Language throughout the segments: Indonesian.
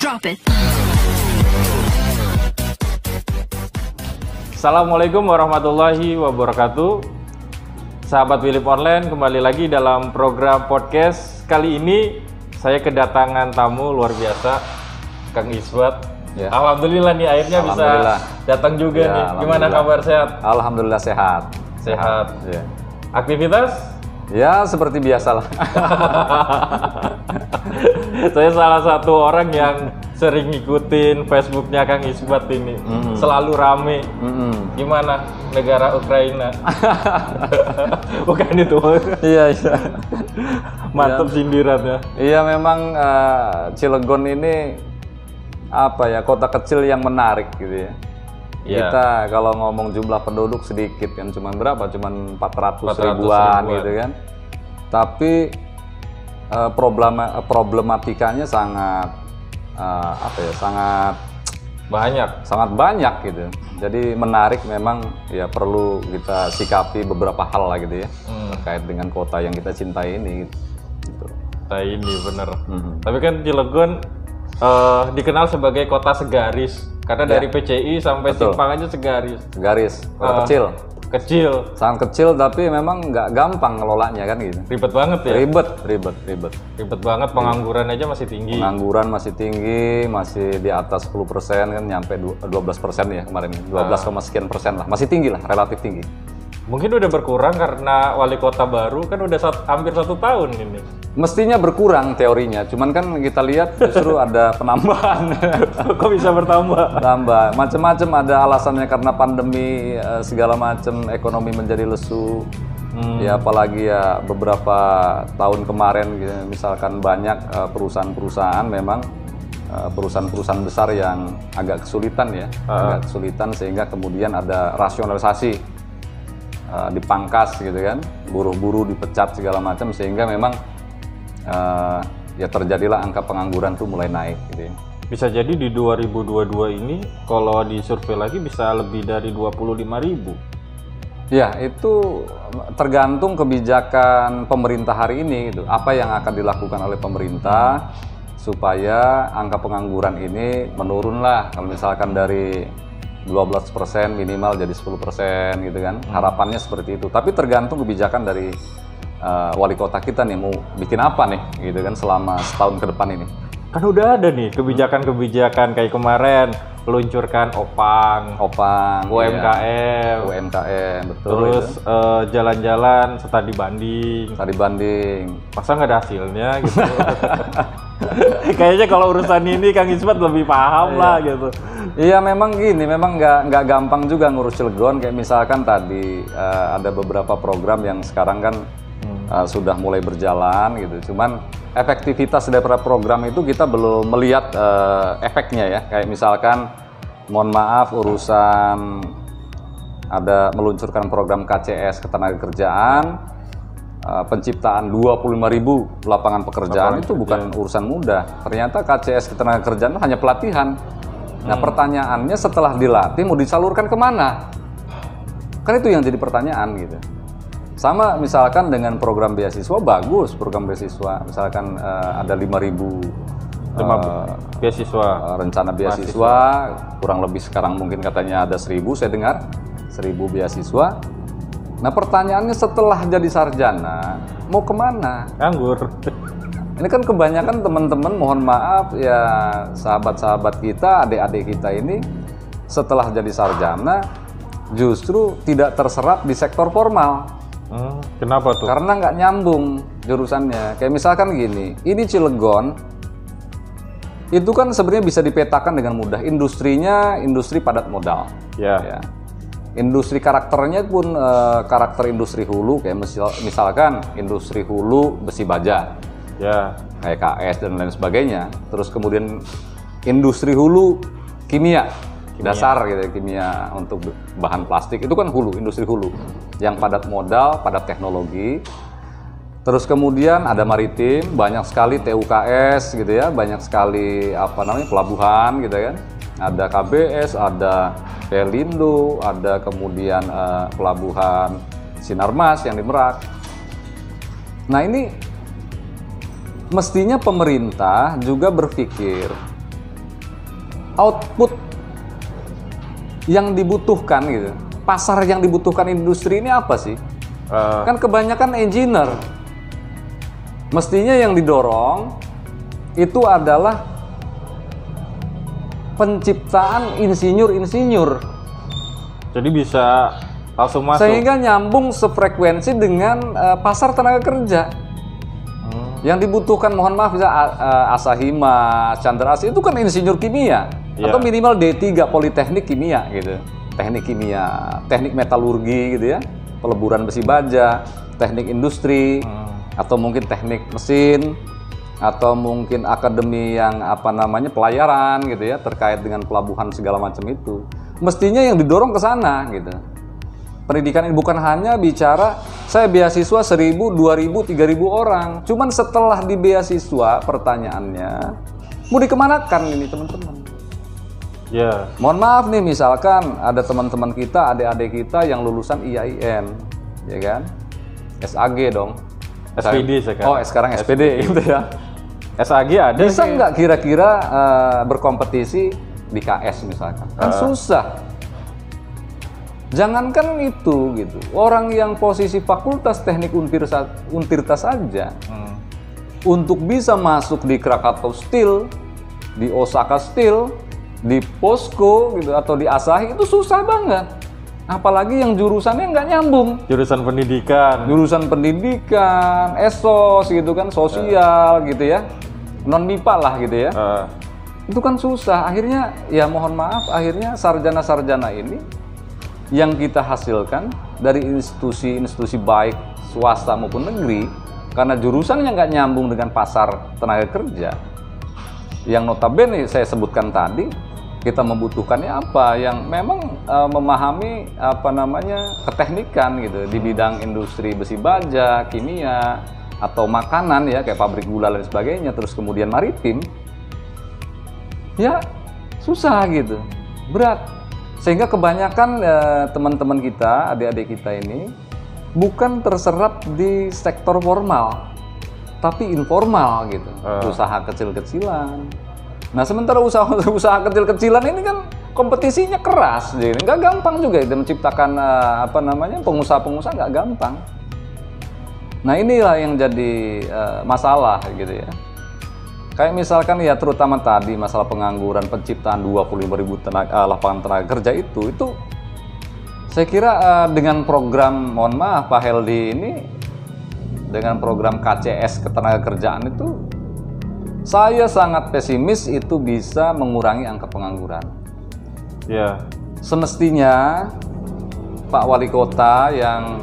Drop it. Assalamualaikum warahmatullahi wabarakatuh. Sahabat Philip Online, kembali lagi dalam program podcast. Kali ini saya kedatangan tamu luar biasa, Kang Iswat. Ya. Alhamdulillah nih akhirnya bisa datang juga ya, nih. Gimana kabar, sehat? Alhamdulillah sehat. Sehat. Ya. Aktivitas? Ya seperti biasa lah. Saya salah satu orang yang sering ngikutin Facebooknya Kang Iswat ini. Selalu rame. Gimana negara Ukraina? Bukan itu. Iya, iya. Mantap sindirannya. Iya memang Cilegon ini apa ya, kota kecil yang menarik gitu ya. Kita kalau ngomong jumlah penduduk sedikit kan, cuman berapa? Cuman 400 ribuan gitu kan. Tapi problematikanya sangat sangat banyak gitu. Jadi menarik memang ya, perlu kita sikapi beberapa hal lah gitu ya, terkait dengan kota yang kita cintai ini gitu. Kota ini bener. Tapi kan Cilegon dikenal sebagai kota segaris karena dari PCI sampai Simpang aja segaris. Segaris, kota kecil, sangat kecil, tapi memang nggak gampang ngelolanya kan gitu. Ribet banget ya. Ribet banget. Pengangguran aja masih tinggi. Pengangguran masih tinggi, masih di atas 10% kan, nyampe 12% ya kemarin, 12, sekian persen lah, masih tinggi lah, relatif tinggi. Mungkin udah berkurang karena wali kota baru kan udah hampir 1 tahun ini. Mestinya berkurang teorinya, cuman kan kita lihat justru ada penambahan. Kok bisa bertambah? Tambah, macam-macam, ada alasannya karena pandemi, segala macam, ekonomi menjadi lesu. Ya apalagi ya beberapa tahun kemarin gitu, misalkan banyak perusahaan-perusahaan memang perusahaan-perusahaan besar yang agak kesulitan ya, agak kesulitan, sehingga kemudian ada rasionalisasi. Dipangkas gitu kan, buruh-buruh dipecat segala macam, sehingga memang ya terjadilah angka pengangguran tuh mulai naik gitu ya. Bisa jadi di 2022 ini kalau disurvei lagi bisa lebih dari 25.000. Ya itu tergantung kebijakan pemerintah hari ini gitu. Apa yang akan dilakukan oleh pemerintah supaya angka pengangguran ini menurun lah. Kalau misalkan dari 12% minimal jadi 10% gitu kan, harapannya seperti itu. Tapi tergantung kebijakan dari wali kota kita nih, mau bikin apa nih gitu kan selama setahun ke depan ini. Kan udah ada nih kebijakan-kebijakan kayak kemarin peluncurkan Opang, UMKM, betul. Terus jalan-jalan studi banding. Masa nggak ada hasilnya gitu? Kayaknya kalau urusan ini Kang Iswat lebih paham lah gitu. Iya memang gini, memang nggak gampang juga ngurus Cilegon. Kayak misalkan tadi ada beberapa program yang sekarang kan sudah mulai berjalan gitu. Cuman efektivitas dari program itu kita belum melihat efeknya ya. Kayak misalkan, mohon maaf, urusan ada meluncurkan program KCS, ketenagakerjaan, penciptaan 25.000 lapangan pekerjaan, itu bukan urusan mudah. Ternyata KCS ketenagakerjaan itu hanya pelatihan. Nah pertanyaannya, setelah dilatih mau disalurkan kemana? Kan itu yang jadi pertanyaan gitu. Sama misalkan dengan program beasiswa, bagus program beasiswa. Misalkan ada 5.000 beasiswa, rencana beasiswa, kurang lebih sekarang mungkin katanya ada 1.000, saya dengar 1.000 beasiswa. Nah pertanyaannya, setelah jadi sarjana mau kemana? Nganggur. Ini kan kebanyakan teman-teman, mohon maaf ya, sahabat-sahabat kita, adik-adik kita ini setelah jadi sarjana justru tidak terserap di sektor formal. Kenapa tuh? Karena nggak nyambung jurusannya. Kayak misalkan gini, ini Cilegon itu kan sebenarnya bisa dipetakan dengan mudah. Industrinya industri padat modal. Ya. Industri karakternya pun karakter industri hulu, kayak misalkan industri hulu besi baja, kayak KS dan lain sebagainya. Terus kemudian industri hulu kimia. Dasar gitu ya, kimia untuk bahan plastik, itu kan hulu, industri hulu yang padat modal, padat teknologi. Terus kemudian ada maritim, banyak sekali TUKS gitu ya, banyak sekali pelabuhan gitu kan. Ada KBS, ada Pelindo, ada kemudian pelabuhan Sinarmas yang di Merak. Nah ini mestinya pemerintah juga berpikir output yang dibutuhkan gitu. Pasar yang dibutuhkan industri ini apa sih? Kan kebanyakan engineer. Mestinya yang didorong itu adalah penciptaan insinyur-insinyur. Jadi bisa langsung masuk. Sehingga nyambung sefrekuensi dengan pasar tenaga kerja. Yang dibutuhkan, mohon maaf, bisa Asahima, Chandra Asih itu kan insinyur kimia. Atau minimal D3 Politeknik Kimia gitu. Teknik kimia, teknik metalurgi gitu ya. Peleburan besi baja, teknik industri, atau mungkin teknik mesin, atau mungkin akademi yang pelayaran gitu ya, terkait dengan pelabuhan segala macam itu. Mestinya yang didorong ke sana gitu. Pendidikan ini bukan hanya bicara saya beasiswa 1.000, 2.000, 3.000 orang. Cuman setelah di beasiswa, pertanyaannya mau dikemanakan ini teman-teman? Ya. Mohon maaf nih, misalkan ada teman-teman kita, adik-adik kita yang lulusan IAIN, ya kan? SAG dong. SPD sekarang. Oh, sekarang SPD gitu ya. SAG ada. Bisa nggak kira-kira berkompetisi di KS misalkan? Kan susah. Jangankan itu gitu. Orang yang posisi fakultas teknik Untirta saja untuk bisa masuk di Krakatau Steel, di Osaka Steel, di POSCO gitu atau di Asahi itu susah banget. Apalagi yang jurusannya nggak nyambung. Jurusan pendidikan, esos gitu kan, sosial gitu ya, non MIPA lah gitu ya. Itu kan susah. Akhirnya ya mohon maaf, akhirnya sarjana-sarjana ini yang kita hasilkan dari institusi-institusi baik swasta maupun negeri, karena jurusannya nggak nyambung dengan pasar tenaga kerja. Yang notabene saya sebutkan tadi, kita membutuhkannya apa yang memang memahami keteknikan gitu di bidang industri besi baja, kimia, atau makanan ya kayak pabrik gula dan sebagainya, terus kemudian maritim. Ya susah gitu, berat. Sehingga kebanyakan teman-teman kita, adik-adik kita ini bukan terserap di sektor formal, tapi informal gitu, usaha kecil-kecilan. Nah, sementara usaha kecil-kecilan ini kan kompetisinya keras, jadi nggak gampang juga itu menciptakan pengusaha-pengusaha nggak gampang. Nah, inilah yang jadi masalah gitu ya. Kayak misalkan ya terutama tadi masalah pengangguran, penciptaan 25.000 lapangan tenaga kerja itu saya kira dengan program, mohon maaf Pak Heldi ini, dengan program KCS ketenagakerjaan itu saya sangat pesimis itu bisa mengurangi angka pengangguran. Ya. Semestinya Pak Wali Kota yang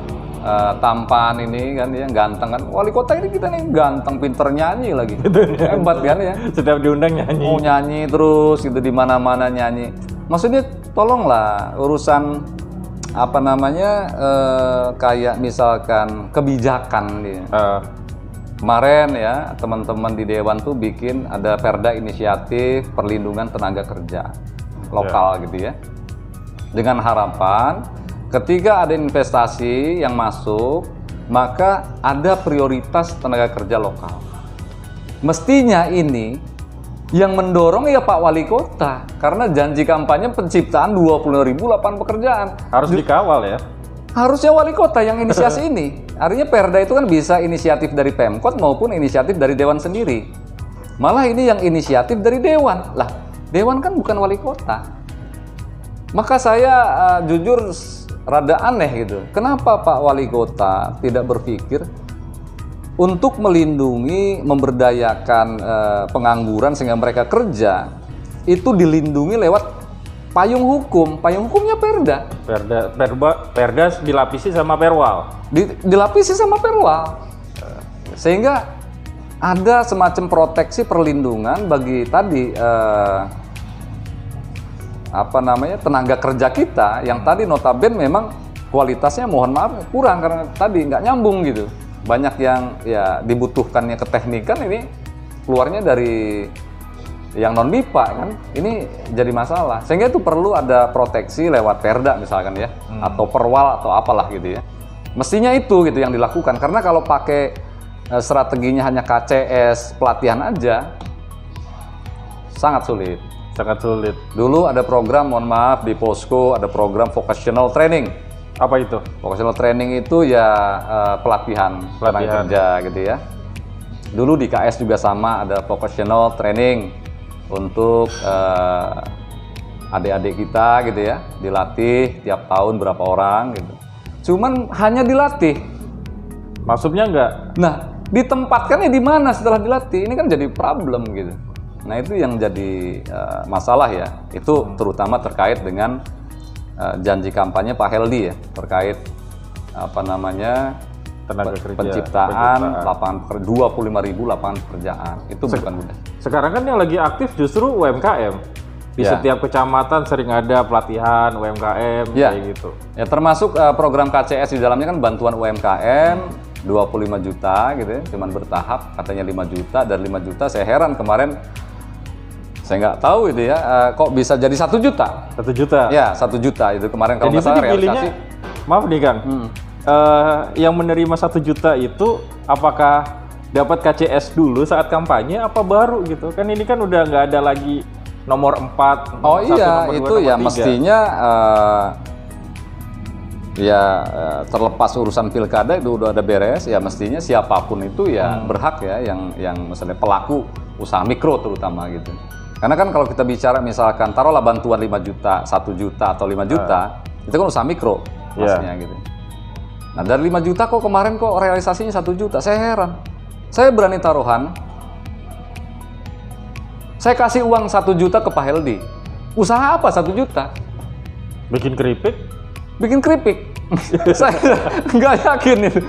tampan ini kan ya, ganteng kan. Wali Kota ini kita nih ganteng, pinter nyanyi lagi. Hebat kan ya. Setiap diundang nyanyi. Oh, nyanyi terus gitu, di mana-mana nyanyi. Maksudnya tolonglah urusan kayak misalkan kebijakan gitu. Kemarin ya teman-teman di Dewan tuh bikin ada Perda Inisiatif Perlindungan Tenaga Kerja Lokal gitu ya. Dengan harapan ketika ada investasi yang masuk, maka ada prioritas tenaga kerja lokal. Mestinya ini yang mendorong ya Pak Wali Kota, karena janji kampanye penciptaan 20.000 lapangan pekerjaan. Harus dikawal ya. Harusnya Wali Kota yang inisiasi ini. Artinya Perda itu kan bisa inisiatif dari Pemkot maupun inisiatif dari Dewan sendiri. Malah ini yang inisiatif dari Dewan. Lah, Dewan kan bukan Wali Kota. Maka saya jujur rada aneh gitu. Kenapa Pak Wali Kota tidak berpikir untuk melindungi, memberdayakan pengangguran sehingga mereka kerja, itu dilindungi lewat payung hukum. Payung hukumnya Perda. Perda dilapisi sama Perwal. Dilapisi sama Perwal. Sehingga ada semacam proteksi perlindungan bagi tadi tenaga kerja kita yang tadi notabene memang kualitasnya mohon maaf kurang karena tadi nggak nyambung gitu. Banyak yang ya dibutuhkannya keteknikan ini keluarnya dari yang non MIPA kan, ini jadi masalah. Sehingga itu perlu ada proteksi lewat Perda misalkan ya, atau Perwal atau apalah gitu ya. Mestinya itu gitu yang dilakukan, karena kalau pakai strateginya hanya KCS pelatihan aja sangat sulit. Sangat sulit. Dulu ada program, mohon maaf, di Posko ada program vocational training. Apa itu? Vocational training itu ya pelatihan kerja gitu ya. Dulu di KS juga sama, ada vocational training untuk adik-adik kita gitu ya, dilatih tiap tahun berapa orang gitu. Cuman hanya dilatih. Maksudnya enggak? Nah, ditempatkannya di mana setelah dilatih? Ini kan jadi problem gitu. Nah, itu yang jadi masalah ya. Itu terutama terkait dengan janji kampanye Pak Heldi ya, terkait apa namanya? Tenaga kerja, penciptaan lapangan pekerjaan, 25.000 lapangan pekerjaan. Itu bukan mudah. Sekarang kan yang lagi aktif justru UMKM. Di setiap kecamatan sering ada pelatihan UMKM kayak gitu. Ya, termasuk program KCS di dalamnya kan bantuan UMKM 25 juta gitu ya, cuman bertahap, katanya 5 juta, dan 5 juta saya heran kemarin, saya nggak tahu itu ya, kok bisa jadi 1 juta. 1 juta? Ya, 1 juta itu kemarin kalau nggak salah realisasi. Maaf nih Kang, yang menerima 1 juta itu apakah dapat KCS dulu saat kampanye apa baru gitu? Kan ini kan udah nggak ada lagi nomor 4, nomor 1, nomor 2, itu nomor ya 3. Mestinya terlepas urusan pilkada itu udah ada beres, ya mestinya siapapun itu ya berhak ya, yang misalnya pelaku usaha mikro terutama gitu. Karena kan kalau kita bicara misalkan taruhlah bantuan 5 juta, 1 juta atau 5 juta, itu kan usaha mikro maksudnya gitu. Nah, dari 5 juta kok kemarin kok realisasinya 1 juta, saya heran. Saya berani taruhan, saya kasih uang 1 juta ke Pak Heldi. Usaha apa 1 juta? Bikin keripik? Bikin keripik. Saya nggak yakin itu.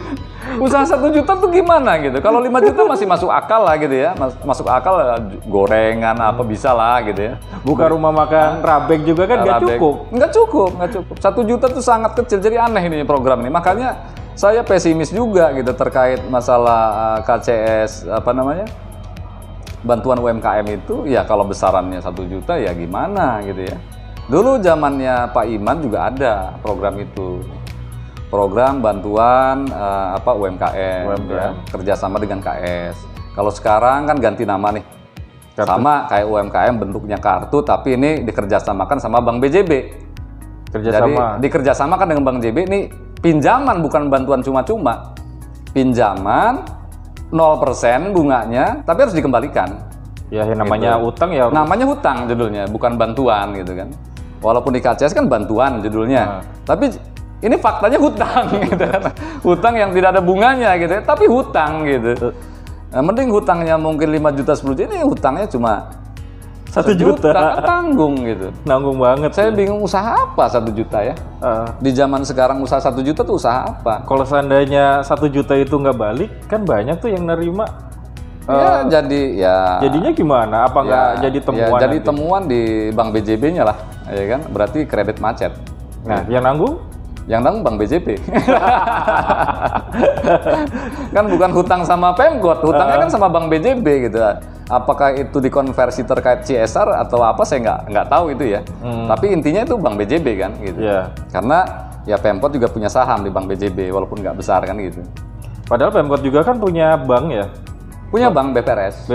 Usaha 1 juta tuh gimana gitu. Kalau 5 juta masih masuk akal lah gitu ya. Masuk akal, gorengan apa bisa lah gitu ya. Buka rumah makan rabek juga kan nggak cukup. Nggak cukup. 1 juta tuh sangat kecil. Jadi aneh ini program ini. Makanya saya pesimis juga gitu terkait masalah KCS apa namanya? Bantuan UMKM itu ya kalau besarannya 1 juta ya gimana gitu ya. Dulu zamannya Pak Iman juga ada program itu. Program bantuan UMKM. Ya, kerjasama dengan KS. Kalau sekarang kan ganti nama nih. Kartu. Sama kayak UMKM bentuknya kartu tapi ini dikerjasamakan sama Bank BJB. Jadi dikerjasamakan dengan Bank BJB ini pinjaman bukan bantuan cuma-cuma. Pinjaman 0% bunganya, tapi harus dikembalikan. Ya, yang namanya gitu. Utang ya. Namanya hutang judulnya, bukan bantuan gitu kan. Walaupun di KCS kan bantuan judulnya, tapi ini faktanya hutang gitu kan. Hutang yang tidak ada bunganya gitu, tapi hutang gitu. Nah, mending hutangnya mungkin 5 juta 10 juta, ini hutangnya cuma 1 juta kan tanggung gitu. Nanggung banget. Saya bingung usaha apa 1 juta ya. Di zaman sekarang usaha 1 juta tuh usaha apa? Kalau seandainya 1 juta itu nggak balik, kan banyak tuh yang nerima. Jadinya gimana? Apa nggak jadi temuan? Ya, jadi temuan di Bank BJB-nya lah, ya kan? Berarti kredit macet. Nah, yang nanggung? Yang nanggung Bank BJB. Kan bukan hutang sama Pemkot, hutangnya kan sama Bank BJB gitu. Apakah itu dikonversi terkait CSR atau apa saya nggak tahu itu ya. Tapi intinya itu Bank BJB kan gitu. Yeah. Karena ya Pemkot juga punya saham di Bank BJB walaupun nggak besar kan gitu. Padahal Pemkot juga kan punya bank ya. Punya bank BPRS.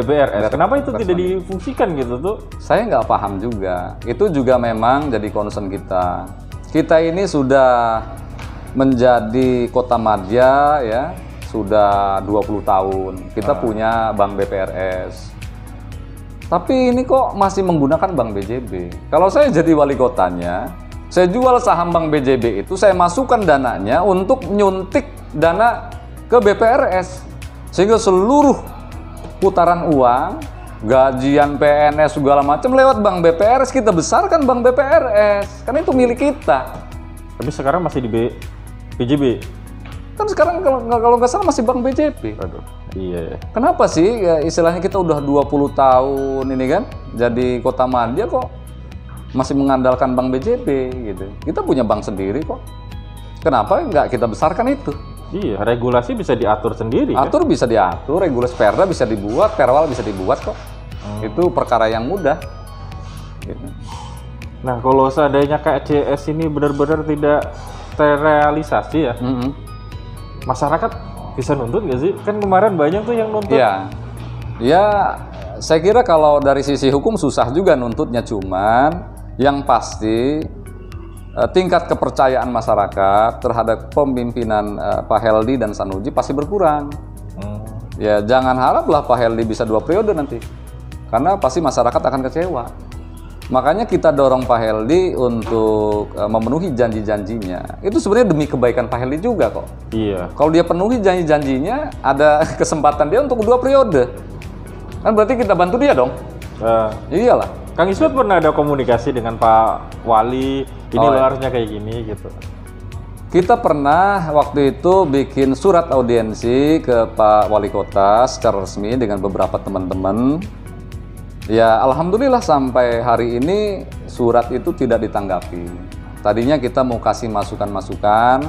Kenapa itu tidak difungsikan gitu tuh? Saya nggak paham juga. Itu juga memang jadi concern kita. Kita ini sudah menjadi kota madya ya, sudah 20 tahun. Kita punya bank BPRS. Tapi ini kok masih menggunakan bank BJB. Kalau saya jadi wali kotanya, saya jual saham bank BJB itu, saya masukkan dananya untuk nyuntik dana ke BPRS. Sehingga seluruh putaran uang, gajian PNS segala macam lewat bank BPRS, kita besarkan bank BPRS. Kan itu milik kita. Tapi sekarang masih di BJB. Kan sekarang kalau nggak salah masih bank BJB. Aduh, iya. Kenapa sih ya, istilahnya kita udah 20 tahun ini kan jadi kota madya kok masih mengandalkan bank BJB gitu. Kita punya bank sendiri kok. Kenapa nggak kita besarkan itu? Iya, regulasi bisa diatur sendiri. Atur kan? Bisa diatur, regulasi perda bisa dibuat, perwal bisa dibuat kok. Itu perkara yang mudah. Gitu. Nah, kalau seandainya KCS ini benar-benar tidak terrealisasi ya, masyarakat bisa nuntut nggak sih? Kan kemarin banyak tuh yang nuntut. Iya, ya saya kira kalau dari sisi hukum susah juga nuntutnya, cuman yang pasti tingkat kepercayaan masyarakat terhadap pemimpinan Pak Heldy dan Sanuji pasti berkurang. Ya jangan haraplah Pak Heldy bisa 2 periode nanti, karena pasti masyarakat akan kecewa. Makanya kita dorong Pak Heldy untuk memenuhi janji-janjinya. Itu sebenarnya demi kebaikan Pak Heldy juga kok. Iya. Kalau dia penuhi janji-janjinya, ada kesempatan dia untuk 2 periode. Kan berarti kita bantu dia dong. Iyalah. Kang Ismet pernah ada komunikasi dengan Pak Wali, ini lo harusnya kayak gini gitu. Kita pernah waktu itu bikin surat audiensi ke Pak Wali Kota secara resmi dengan beberapa teman-teman. Ya alhamdulillah sampai hari ini surat itu tidak ditanggapi. Tadinya kita mau kasih masukan-masukan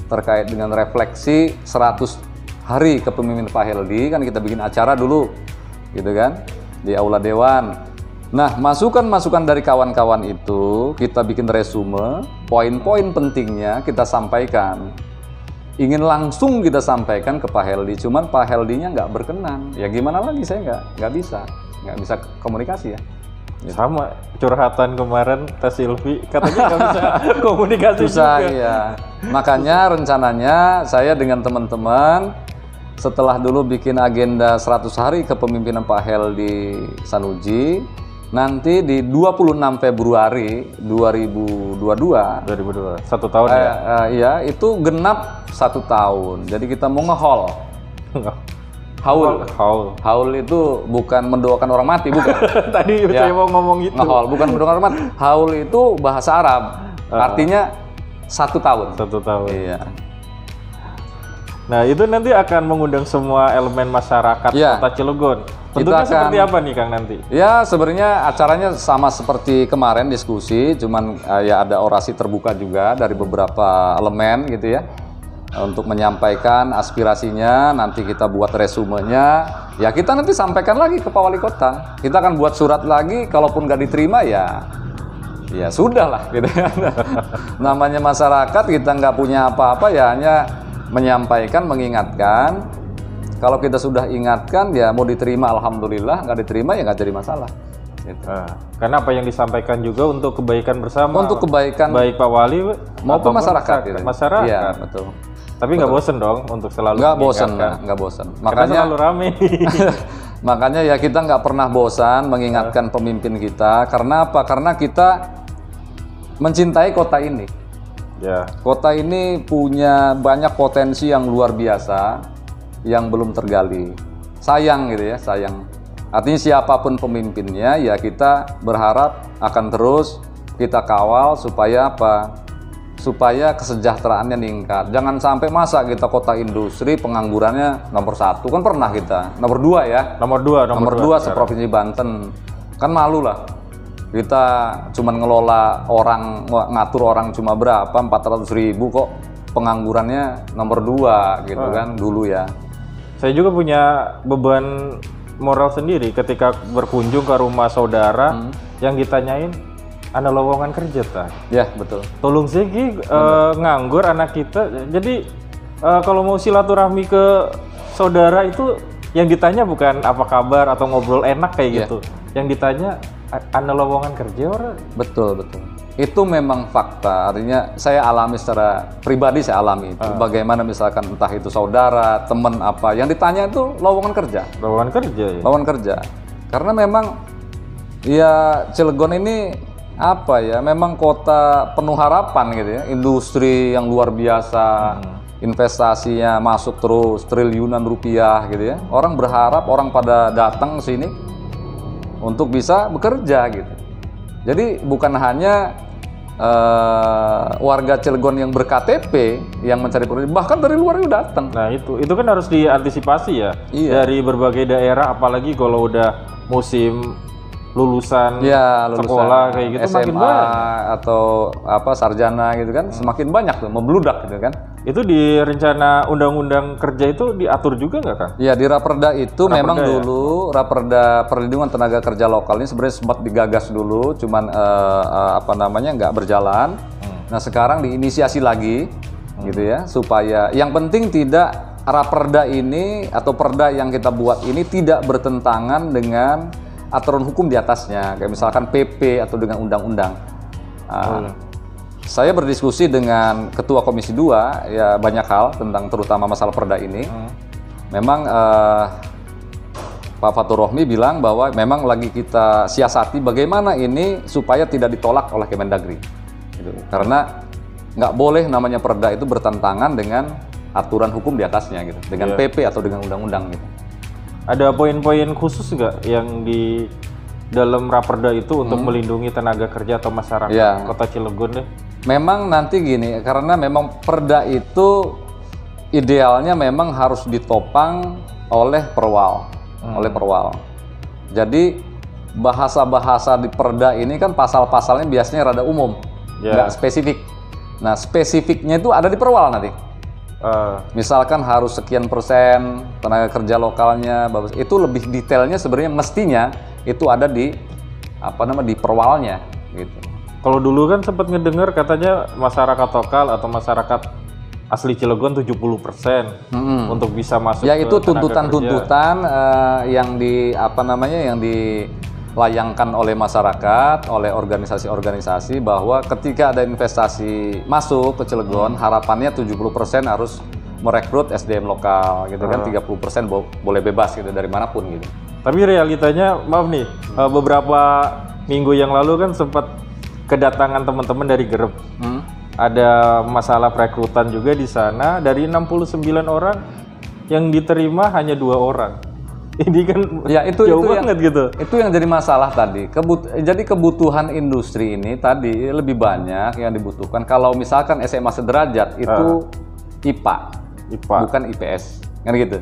terkait dengan refleksi 100 hari kepemimpinan Pak Heldy, kan kita bikin acara dulu gitu kan di Aula Dewan. Nah, masukan-masukan dari kawan-kawan itu kita bikin resume, poin-poin pentingnya kita sampaikan. Ingin langsung kita sampaikan ke Pak Heldy, cuman Pak Heldy-nya nggak berkenan. Ya gimana lagi, saya nggak bisa komunikasi ya. Sama curhatan kemarin Teh Silvi katanya nggak bisa komunikasi susah, juga. Iya. Makanya rencananya saya dengan teman-teman setelah dulu bikin agenda 100 hari kepemimpinan Pak Heldy Sanuji, nanti di 26 Februari 2022, 1 tahun ya? Iya, itu genap 1 tahun. Jadi kita mau nge-haul. Haul itu bukan mendoakan orang mati, bukan. Tadi ya, saya mau ngomong itu. Nge-haul bukan mendoakan orang mati. Haul itu bahasa Arab, artinya 1 tahun. 1 tahun. Iya. Nah, itu nanti akan mengundang semua elemen masyarakat Kota Cilegon. Bentuknya seperti apa nih Kang nanti? Ya sebenarnya acaranya sama seperti kemarin diskusi, cuman ya ada orasi terbuka juga dari beberapa elemen gitu ya, untuk menyampaikan aspirasinya. Nanti kita buat resumenya, ya kita nanti sampaikan lagi ke Pak Wali Kota. Kita akan buat surat lagi, kalaupun nggak diterima ya sudah lah gitu. Namanya masyarakat, kita nggak punya apa-apa, ya hanya menyampaikan, mengingatkan. Kalau kita sudah ingatkan, ya mau diterima alhamdulillah, nggak diterima ya nggak jadi masalah. Gitu. Karena apa yang disampaikan juga untuk kebaikan bersama. Untuk kebaikan baik Pak Wali maupun masyarakat. Gitu. Masyarakat. Iya betul. Tapi nggak bosen dong untuk selalu. Nggak bosen. Makanya selalu rame. Makanya ya kita nggak pernah bosan mengingatkan pemimpin kita. Karena apa? Karena kita mencintai kota ini. Ya. Kota ini punya banyak potensi yang luar biasa yang belum tergali. Sayang gitu ya, sayang. Artinya siapapun pemimpinnya, ya kita berharap akan terus kita kawal supaya apa? Supaya kesejahteraannya meningkat. Jangan sampai masa kita kota industri penganggurannya nomor 1, kan pernah kita. Nomor 2 ya. Nomor 2 seprovinsi Banten. Kan malu lah. Kita cuman ngelola orang, ngatur orang cuma berapa, 400.000 kok penganggurannya nomor 2 gitu kan dulu ya. Saya juga punya beban moral sendiri ketika berkunjung ke rumah saudara yang ditanyain, ada lowongan kerja tak? Ya betul. Tolong segi nganggur anak kita. Jadi kalau mau silaturahmi ke saudara itu yang ditanya bukan apa kabar atau ngobrol enak kayak gitu. Yang ditanya ada lowongan kerja orang. Betul. Itu memang fakta, artinya saya alami secara pribadi, saya alami itu. Bagaimana misalkan entah itu saudara, teman apa, yang ditanya itu lowongan kerja. Lowongan kerja ya? Lowongan kerja. Karena memang ya Cilegon ini apa ya, memang kota penuh harapan gitu ya. Industri yang luar biasa, investasinya masuk terus, triliunan rupiah gitu ya. Orang berharap, orang pada datang ke sini untuk bisa bekerja gitu. Jadi bukan hanya warga Cilegon yang ber-KTP yang mencari pekerjaan, bahkan dari luar juga datang. Nah itu kan harus diantisipasi ya. Iya. Dari berbagai daerah, apalagi kalau udah musim lulusan sekolah kayak gitu, SMA makin banyak. Atau apa sarjana gitu kan, semakin banyak tuh membludak gitu kan. Itu di rencana undang-undang kerja itu diatur juga nggak Kang? Ya di Raperda itu memang dulu Raperda Perlindungan Tenaga Kerja Lokal ini sebenarnya sempat digagas dulu, cuman nggak berjalan. Nah sekarang diinisiasi lagi gitu ya, supaya yang penting tidak Raperda ini atau perda yang kita buat ini tidak bertentangan dengan aturan hukum di atasnya, kayak misalkan PP atau dengan undang-undang. Saya berdiskusi dengan Ketua Komisi 2 ya banyak hal tentang terutama masalah perda ini. Memang Pak Fatur Rohmi bilang bahwa memang lagi kita siasati bagaimana ini supaya tidak ditolak oleh Kemendagri. Gitu. Karena nggak boleh namanya perda itu bertentangan dengan aturan hukum di atasnya, gitu, dengan PP atau dengan undang-undang. Gitu. Ada poin-poin khusus nggak yang di dalam raperda itu untuk melindungi tenaga kerja atau masyarakat Kota Cilegon deh? Memang nanti gini, karena memang perda itu idealnya memang harus ditopang oleh perwal. Jadi bahasa-bahasa di perda ini kan pasal-pasalnya biasanya rada umum, nggak spesifik. Nah, spesifiknya itu ada di perwal nanti. Misalkan harus sekian persen tenaga kerja lokalnya, itu lebih detailnya sebenarnya mestinya itu ada di di perwalnya gitu. Kalau dulu kan sempat ngedengar katanya masyarakat lokal atau masyarakat asli Cilegon 70% untuk bisa masuk. Ya itu tuntutan-tuntutan yang dilayangkan oleh masyarakat, oleh organisasi-organisasi bahwa ketika ada investasi masuk ke Cilegon, harapannya 70% harus merekrut SDM lokal, gitu kan, 30% boleh bebas gitu dari manapun gitu. Tapi realitanya, maaf nih, beberapa minggu yang lalu kan sempat kedatangan teman-teman dari Gerep. Ada masalah perekrutan juga di sana, dari 69 orang yang diterima hanya 2 orang. Ini kan ya, jauh banget gitu. Itu yang jadi masalah tadi. Jadi kebutuhan industri ini tadi lebih banyak yang dibutuhkan. Kalau misalkan SMA sederajat itu IPA, bukan IPS, kan gitu.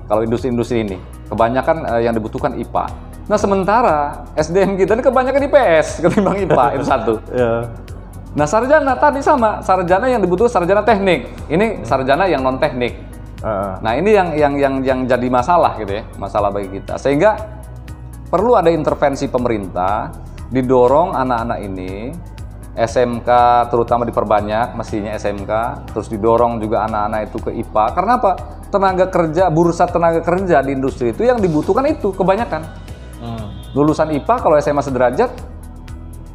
Kalau industri-industri ini kebanyakan yang dibutuhkan IPA. Nah sementara SDM kita ini kebanyakan IPS ketimbang IPA, itu satu. Nah sarjana tadi sama, sarjana yang dibutuhkan sarjana teknik, ini sarjana yang non teknik. Nah ini yang jadi masalah gitu ya, masalah bagi kita. Sehingga perlu ada intervensi pemerintah, didorong anak-anak ini SMK terutama diperbanyak, mestinya SMK, terus didorong juga anak-anak itu ke IPA. Karena apa? Tenaga kerja, bursa tenaga kerja di industri itu yang dibutuhkan itu kebanyakan. Lulusan IPA kalau SMA sederajat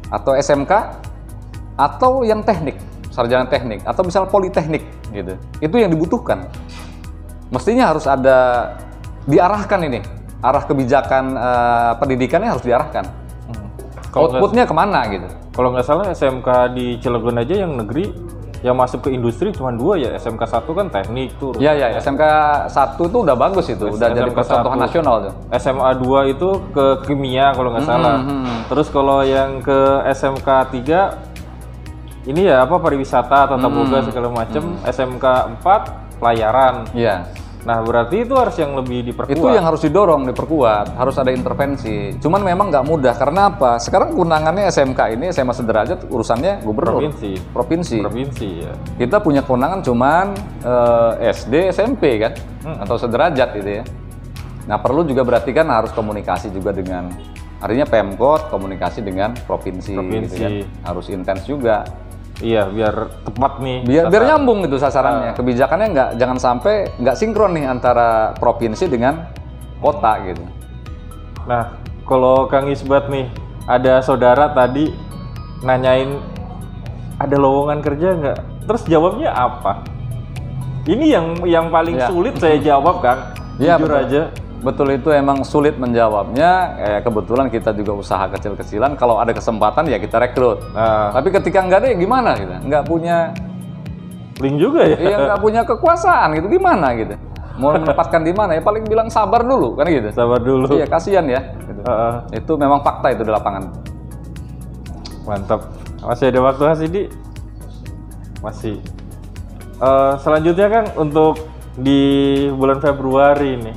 atau SMK atau yang teknik, sarjana teknik atau misalnya politeknik gitu. Itu yang dibutuhkan. Mestinya harus ada diarahkan ini, arah kebijakan pendidikannya harus diarahkan. Outputnya kemana gitu? Kalau nggak salah SMK di Cilegon aja yang negeri yang masuk ke industri cuma 2 ya. SMK 1 kan teknik tuh. Iya, SMK 1 itu udah bagus itu, udah jadi percontohan nasional tuh. SMA 2 itu ke kimia kalau nggak salah. Terus kalau yang ke SMK 3 ini ya pariwisata atau boga segala macam. SMK 4 pelayaran. Iya. Nah berarti itu harus yang lebih diperkuat. Itu yang harus didorong, diperkuat, harus ada intervensi. Cuman memang nggak mudah, karena apa? Sekarang kewenangannya SMK ini, SMA sederajat urusannya gubernur. Provinsi ya. Kita punya kewenangan cuman SD, SMP kan, atau sederajat gitu ya. Nah perlu juga berarti kan harus komunikasi juga dengan, artinya Pemkot komunikasi dengan provinsi. Gitu kan. Harus intens juga. Iya, biar tepat nih. Biar nyambung gitu sasarannya. Kebijakannya jangan sampai nggak sinkron nih antara provinsi dengan kota gitu. Nah, kalau Kang Isbat nih, ada saudara tadi nanyain ada lowongan kerja nggak? Terus jawabnya apa? Ini yang paling sulit saya jawab, Kang. Jujur aja. Betul, itu emang sulit menjawabnya. Kebetulan kita juga usaha kecil-kecilan. Kalau ada kesempatan ya kita rekrut. Tapi ketika nggak ada ya gimana kita? Nggak punya link juga ya? Iya, nggak punya kekuasaan gitu, gimana gitu? Mau menempatkan di mana? Ya paling bilang sabar dulu kan gitu. Sabar dulu. Iya, kasihan ya. Gitu. Itu memang fakta itu di lapangan. Mantap. Masih ada waktu Hasidi? Masih. Selanjutnya Kang, untuk di bulan Februari nih.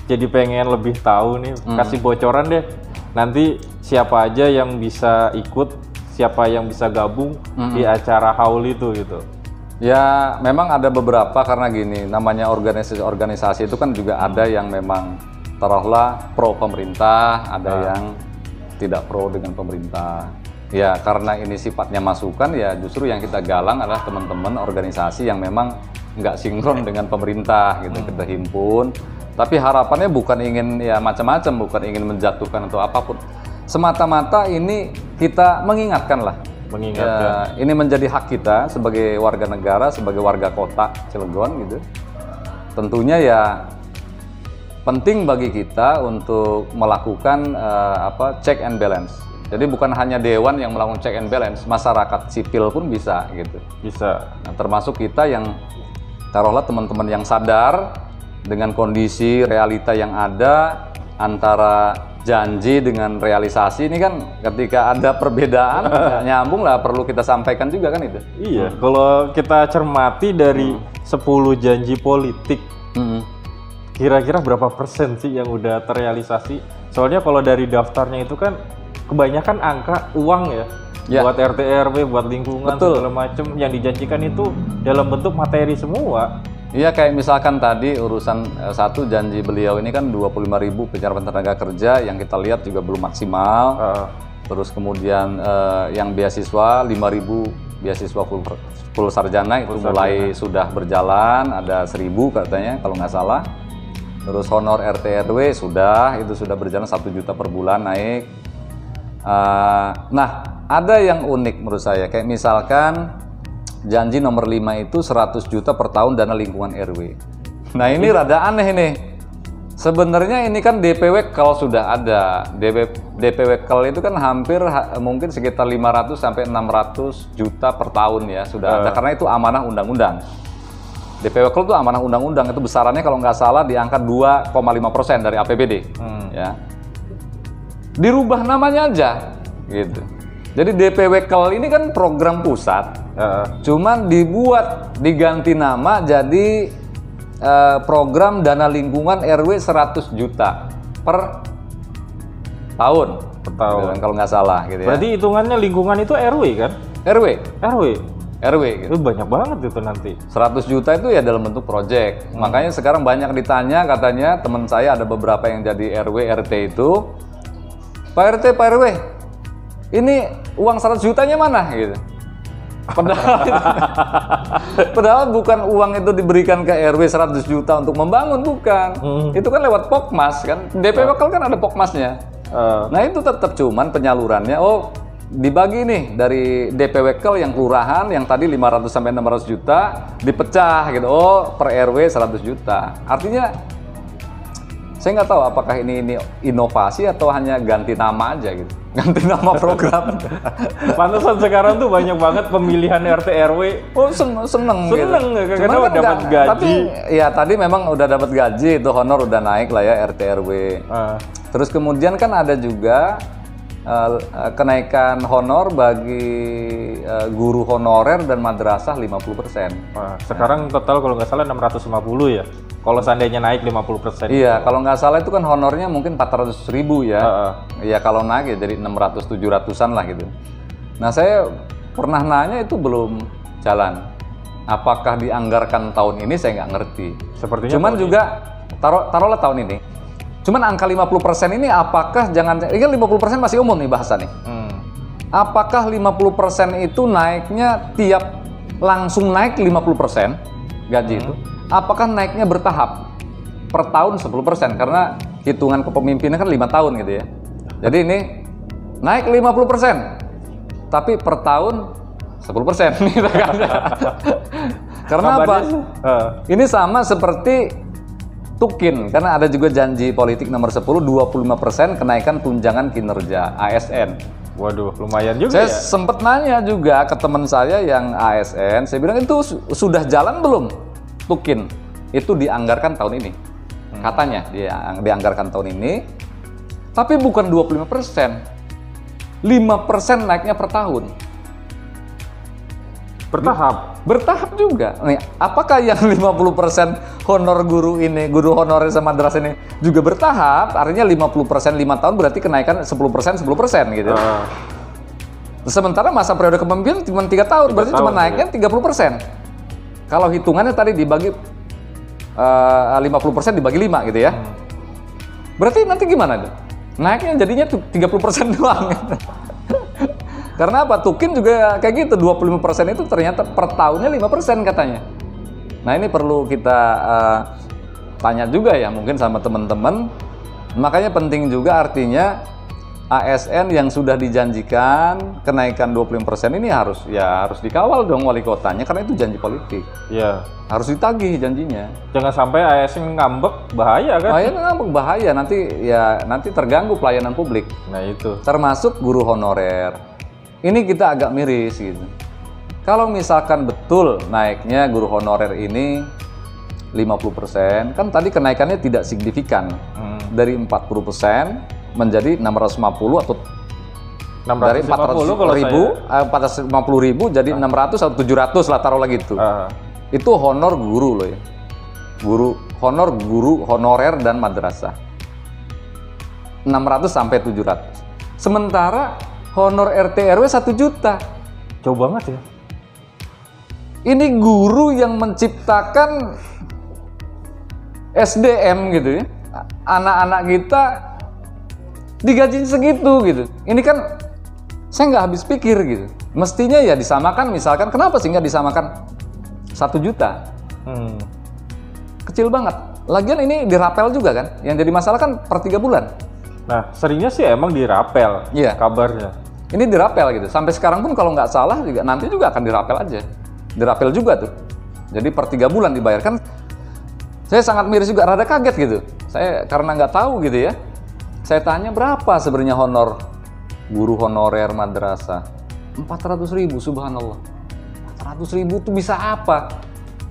Jadi pengen lebih tahu nih, kasih bocoran deh. Nanti siapa aja yang bisa ikut, siapa yang bisa gabung di acara haul itu gitu. Ya memang ada beberapa, karena gini, namanya organisasi-organisasi itu kan juga ada yang memang taruhlah pro pemerintah, ada yang tidak pro dengan pemerintah. Ya karena ini sifatnya masukan, ya justru yang kita galang adalah teman-teman organisasi yang memang nggak sinkron dengan pemerintah gitu. Kita himpun, tapi harapannya bukan ingin ya macam-macam, bukan ingin menjatuhkan atau apapun. Semata-mata ini kita mengingatkan lah. Ya, ini menjadi hak kita sebagai warga negara, sebagai warga kota Cilegon gitu. Tentunya ya penting bagi kita untuk melakukan check and balance. Jadi bukan hanya dewan yang melakukan check and balance, masyarakat sipil pun bisa gitu. Bisa. Nah, termasuk kita yang taruhlah teman-teman yang sadar dengan kondisi realita yang ada antara janji dengan realisasi ini kan ketika ada perbedaan nyambung lah, perlu kita sampaikan juga kan itu. Iya, kalau kita cermati dari 10 janji politik, kira-kira berapa persen sih yang udah terrealisasi? Soalnya kalau dari daftarnya itu kan kebanyakan angka uang ya. Buat RT RW, buat lingkungan, segala macam yang dijanjikan itu dalam bentuk materi semua. Iya, kayak misalkan tadi urusan satu janji beliau ini kan 25.000 pencarian tenaga kerja yang kita lihat juga belum maksimal. Terus kemudian yang beasiswa 5.000 beasiswa full sarjana itu mulai sudah berjalan, ada 1.000 katanya kalau nggak salah. Terus honor RT RW itu sudah berjalan 1 juta per bulan naik. Nah, ada yang unik menurut saya, kayak misalkan janji nomor 5 itu 100 juta per tahun dana lingkungan RW. Nah ini rada aneh nih. Sebenarnya ini kan DPW kalau sudah ada. DPW KEL itu kan hampir mungkin sekitar 500 sampai 600 juta per tahun ya sudah ada, karena itu amanah undang-undang. DPW KEL itu amanah undang-undang, itu besarannya kalau nggak salah di angka 2,5% dari APBD. Ya. Dirubah namanya aja gitu. Jadi DPW KEL ini kan program pusat, cuman diganti nama jadi program dana lingkungan RW 100 juta per tahun. Kalau nggak salah gitu ya. Berarti hitungannya lingkungan itu RW kan? RW gitu. Itu banyak banget itu nanti. 100 juta itu ya dalam bentuk proyek. Makanya sekarang banyak ditanya, katanya teman saya ada beberapa yang jadi RW RT itu, Pak RW, ini uang 100 jutanya mana gitu. Padahal bukan uang itu diberikan ke RW 100 juta untuk membangun, bukan. Itu kan lewat Pokmas kan. DPW KEL kan ada Pokmasnya. Nah itu tetap cuman penyalurannya dibagi nih dari DPW KEL yang kelurahan yang tadi 500 sampai 600 juta dipecah gitu. Per RW 100 juta. Artinya saya nggak tahu apakah ini inovasi atau hanya ganti nama aja gitu. Ganti nama program. Pantesan sekarang tuh banyak banget pemilihan RT RW. Seneng gitu. Karena kan dapat gaji. Tapi ya tadi memang udah dapat gaji, itu honor udah naik lah ya RT RW. Terus kemudian kan ada juga kenaikan honor bagi guru honorer dan madrasah 50%. Sekarang total kalau nggak salah 650 ya. Kalau seandainya naik 50%. Iya, kalau nggak salah itu kan honornya mungkin 400.000 ya. Iya, kalau naik ya jadi 600-700-an lah gitu. Nah, saya pernah nanya itu belum jalan. Apakah dianggarkan tahun ini, saya nggak ngerti. Sepertinya cuman juga taruhlah tahun ini. Cuman angka 50% ini apakah ini 50% masih umum nih bahasa nih. Apakah 50% itu naiknya langsung naik 50% gaji itu? Apakah naiknya bertahap per tahun 10%, karena hitungan kepemimpinan kan 5 tahun gitu ya. Jadi ini naik 50%, tapi per tahun 10% gitu kan. Karena apa? Ini sama seperti Tukin, karena ada juga janji politik nomor 10 25% kenaikan tunjangan kinerja ASN. Waduh, lumayan juga. Saya sempet nanya juga ke teman saya yang ASN, saya bilang itu sudah jalan belum? Tukin itu dianggarkan tahun ini, katanya dianggarkan tahun ini, tapi bukan 25%, 5% naiknya per tahun. Bertahap juga. Nih, apakah yang 50% honor guru honorer sama madrasah ini juga bertahap? Artinya 50% 5 tahun berarti kenaikan 10% gitu. Sementara masa periode kepemimpinan cuma 3 tahun, berarti cuma naiknya 30%. Kalau hitungannya tadi dibagi 50% dibagi 5 gitu ya. Berarti nanti gimana? Naiknya jadinya 30% doang. Karena apa? Tukin juga kayak gitu, 25% itu ternyata per tahunnya 5% katanya. Nah ini perlu kita tanya juga ya mungkin sama teman-teman. Makanya penting juga artinya ASN yang sudah dijanjikan kenaikan 25% ini harus dikawal dong wali kotanya karena itu janji politik. Iya. Harus ditagih janjinya. Jangan sampai ASN ngambek, bahaya kan? Bahaya nanti terganggu pelayanan publik. Nah itu. Termasuk guru honorer. Ini kita agak miris gitu. Kalau misalkan betul naiknya guru honorer ini 50%, kan tadi kenaikannya tidak signifikan. Dari 40% menjadi 650 atau 650 dari 450.000 jadi 600 atau 700 lah taruhlah gitu. Itu honor guru loh ya. Guru honorer dan madrasah. 600 sampai 700. Sementara honor RT RW 1 juta. Jauh banget ya. Ini guru yang menciptakan SDM gitu ya. Anak-anak kita digaji segitu gitu. Ini kan saya nggak habis pikir gitu. Mestinya ya disamakan, misalkan kenapa sih nggak disamakan 1 juta? Kecil banget. Lagian ini dirapel juga kan. Yang jadi masalah kan per 3 bulan. Nah seringnya sih emang dirapel. Iya. Kabarnya. Ini dirapel gitu. Sampai sekarang pun kalau nggak salah juga nanti juga akan dirapel aja. Dirapel juga tuh. Jadi per 3 bulan dibayarkan. Saya sangat miris juga, rada kaget gitu. Saya karena nggak tahu gitu ya. Saya tanya berapa sebenarnya honor guru honorer madrasah? 400.000, subhanallah. 400.000 tuh bisa apa?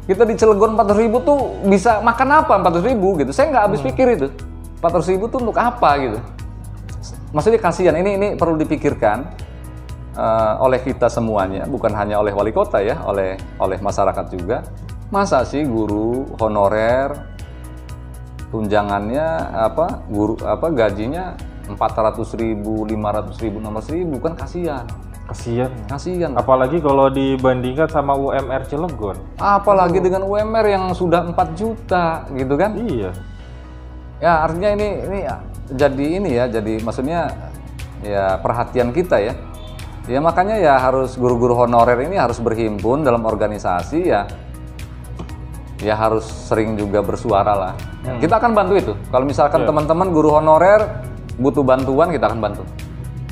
Kita di Cilegon 400.000 tuh bisa makan apa 400.000 gitu? Saya nggak habis pikir itu. 400.000 tuh untuk apa gitu? Maksudnya kasihan. Ini perlu dipikirkan oleh kita semuanya, bukan hanya oleh wali kota ya, oleh masyarakat juga. Masa sih guru honorer tunjangannya gajinya 400.000, 500.000, 600.000 kan kasihan. Kasihan. Apalagi kalau dibandingkan sama UMR Cilegon. Apalagi dengan UMR yang sudah 4 juta gitu kan? Iya. Ya artinya ini jadi maksudnya ya perhatian kita ya. Ya makanya ya harus guru-guru honorer ini harus berhimpun dalam organisasi ya harus sering juga bersuara lah. Kita akan bantu itu. Kalau misalkan teman-teman guru honorer butuh bantuan, kita akan bantu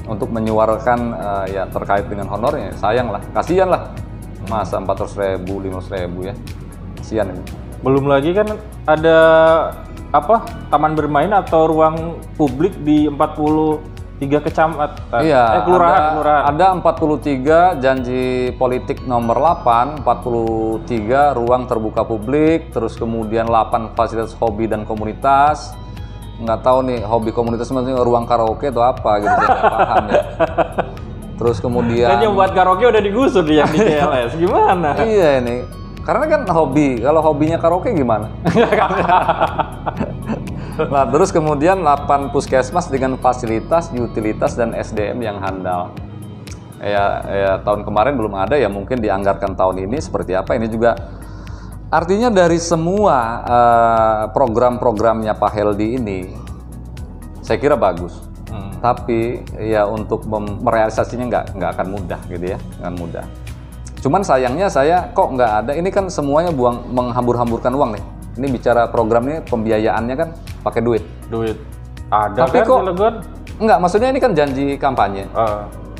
untuk menyuarakan ya terkait dengan honornya. Sayang lah, kasihan lah. Masa 400.000, 500.000 ya. Kasihan ini. Belum lagi kan ada taman bermain atau ruang publik di 43 kecamatan. Iya, kelurahan. Ada 43 janji politik nomor 8, 43 ruang terbuka publik, terus kemudian 8 fasilitas hobi dan komunitas. Nggak tahu nih hobi komunitas maksudnya ruang karaoke atau apa gitu, saya nggak paham ya. Terus kemudian yang buat karaoke udah digusur yang di CLS, gimana? Iya ini, karena kan hobi, kalau hobinya karaoke gimana? Nah, terus kemudian 8 puskesmas dengan fasilitas, utilitas, dan SDM yang handal. Ya tahun kemarin belum ada, ya mungkin dianggarkan tahun ini seperti apa. Ini juga artinya dari semua program-programnya Pak Heldi ini, saya kira bagus. Tapi ya untuk merealisasinya nggak akan mudah gitu ya, nggak mudah. Cuman sayangnya saya kok nggak ada, ini kan semuanya menghambur-hamburkan uang nih. Ini bicara program ini pembiayaannya kan pakai duit. Ada. Tapi kan kok enggak, maksudnya ini kan janji kampanye.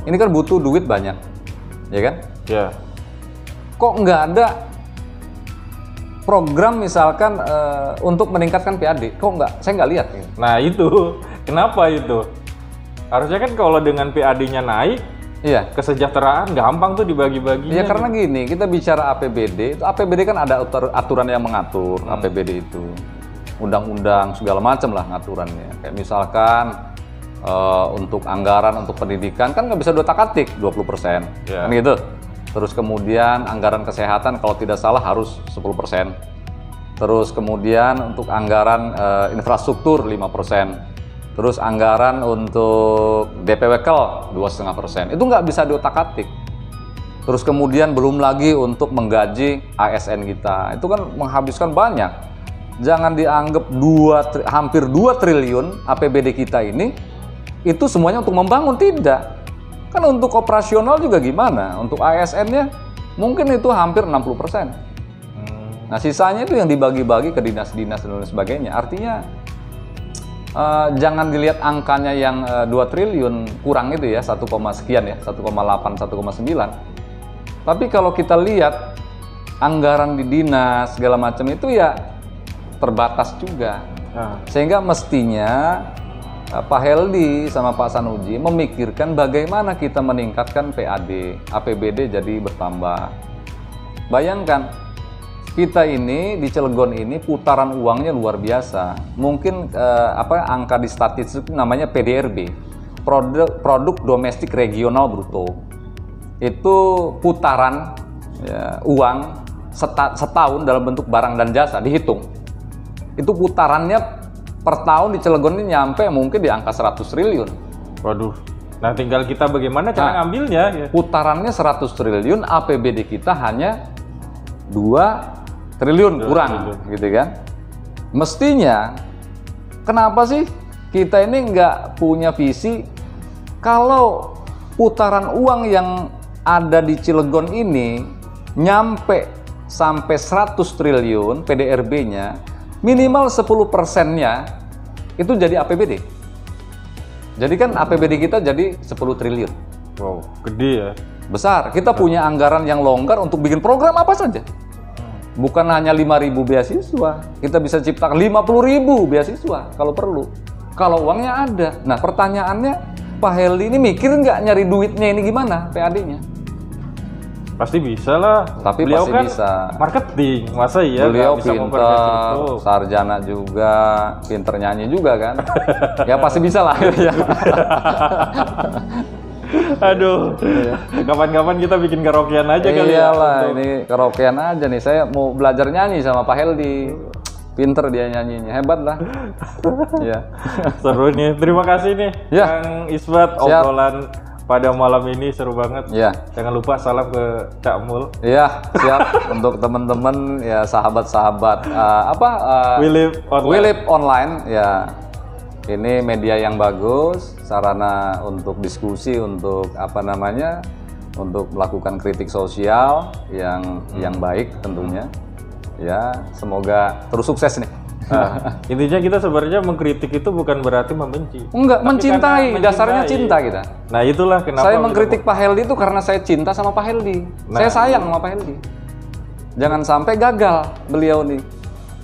Ini kan butuh duit banyak. Ya kan? Iya. Kok nggak ada program misalkan untuk meningkatkan PAD? Kok nggak? Saya nggak lihat. Nah itu, kenapa itu? Harusnya kan kalau dengan PAD-nya naik, iya, kesejahteraan gampang tuh dibagi-baginya. Ya karena gini, kita bicara APBD, itu APBD kan ada aturan yang mengatur APBD itu. Undang-undang segala macam lah ngaturannya. Kayak misalkan untuk anggaran untuk pendidikan kan nggak bisa otak-atik 20%. Kan gitu. Terus kemudian anggaran kesehatan kalau tidak salah harus 10%. Terus kemudian untuk anggaran infrastruktur 5%. Terus anggaran untuk DPWKL 2,5%. Itu nggak bisa diotak-atik. Terus kemudian belum lagi untuk menggaji ASN kita. Itu kan menghabiskan banyak. Jangan dianggap hampir 2 triliun APBD kita ini, itu semuanya untuk membangun. Tidak. Kan untuk operasional juga gimana? Untuk ASN-nya mungkin itu hampir 60%. Nah, sisanya itu yang dibagi-bagi ke dinas-dinas dan lain sebagainya. Artinya jangan dilihat angkanya yang 2 triliun kurang itu ya, 1, sekian ya, 1,8, 1,9. Tapi kalau kita lihat anggaran di dinas segala macam itu ya terbatas juga. Sehingga mestinya Pak Heldi sama Pak Sanuji memikirkan bagaimana kita meningkatkan PAD, APBD jadi bertambah. Bayangkan, kita ini di Cilegon ini putaran uangnya luar biasa. Mungkin angka di statistik namanya PDRB, produk domestik regional bruto. Itu putaran ya, uang setahun dalam bentuk barang dan jasa dihitung. Itu putarannya per tahun di Cilegon ini nyampe mungkin di angka 100 triliun. Waduh. Nah, tinggal kita bagaimana cara ngambilnya ya. Putarannya 100 triliun, APBD kita hanya 2 triliun kurang gitu kan. Mestinya kenapa sih kita ini nggak punya visi kalau putaran uang yang ada di Cilegon ini nyampe sampai 100 triliun PDRB-nya, minimal 10%-nya itu jadi APBD. Jadi kan APBD kita jadi 10 triliun. Wow, gede ya. Besar. Kita punya anggaran yang longgar untuk bikin program apa saja. Bukan hanya 5.000 beasiswa. Kita bisa ciptakan 50.000 beasiswa kalau perlu. Kalau uangnya ada. Nah, pertanyaannya, Pak Heldi ini mikir nggak nyari duitnya ini gimana PAD-nya? Pasti bisa lah. Tapi beliau pasti kan bisa. Marketing, masa iya Beliau nggak bisa pinter, sarjana juga, pinter nyanyi juga kan. Ya pasti bisa lah. Aduh, kapan-kapan kita bikin karaokean aja kali ya. Iyalah, ini karaokean aja nih. Saya mau belajar nyanyi sama Pak Heldi. Pinter dia nyanyinya, hebat lah. Ya. Seru nih. Terima kasih nih, Ya. Kang Isbat. Siap. Obrolan pada malam ini seru banget. Ya. Jangan lupa salam ke Cak Mul. Iya, siap. Untuk teman-teman ya, sahabat-sahabat Willip Online ya. Ini media yang bagus, sarana untuk diskusi, untuk untuk melakukan kritik sosial yang baik tentunya. Ya, semoga terus sukses nih. Intinya kita sebenarnya mengkritik itu bukan berarti membenci. Enggak, mencintai. Dasarnya cinta kita. Nah, itulah kenapa Saya mengkritik Pak Heldi itu karena saya cinta sama Pak Heldi. Saya sayang sama Pak Heldi. Jangan sampai gagal beliau nih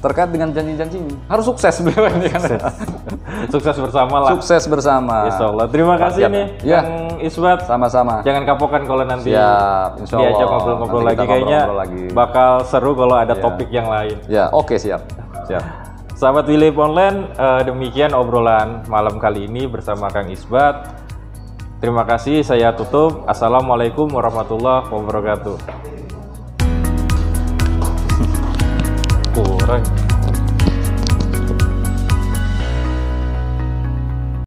terkait dengan janji-janjinya. Harus sukses beliau ini kan. Sukses bersama lah. Sukses bersama. Insyaallah. Terima kasih nih, ya. Kang Isbat. Sama-sama. Jangan kapokan kalau nanti Insyaallah. diajak ngobrol-ngobrol lagi. Kayaknya bakal seru kalau ada topik yang lain. Ya, oke, siap. Sahabat Willip Online, demikian obrolan malam kali ini bersama Kang Isbat. Terima kasih, saya tutup. Assalamualaikum warahmatullahi wabarakatuh. Kurang.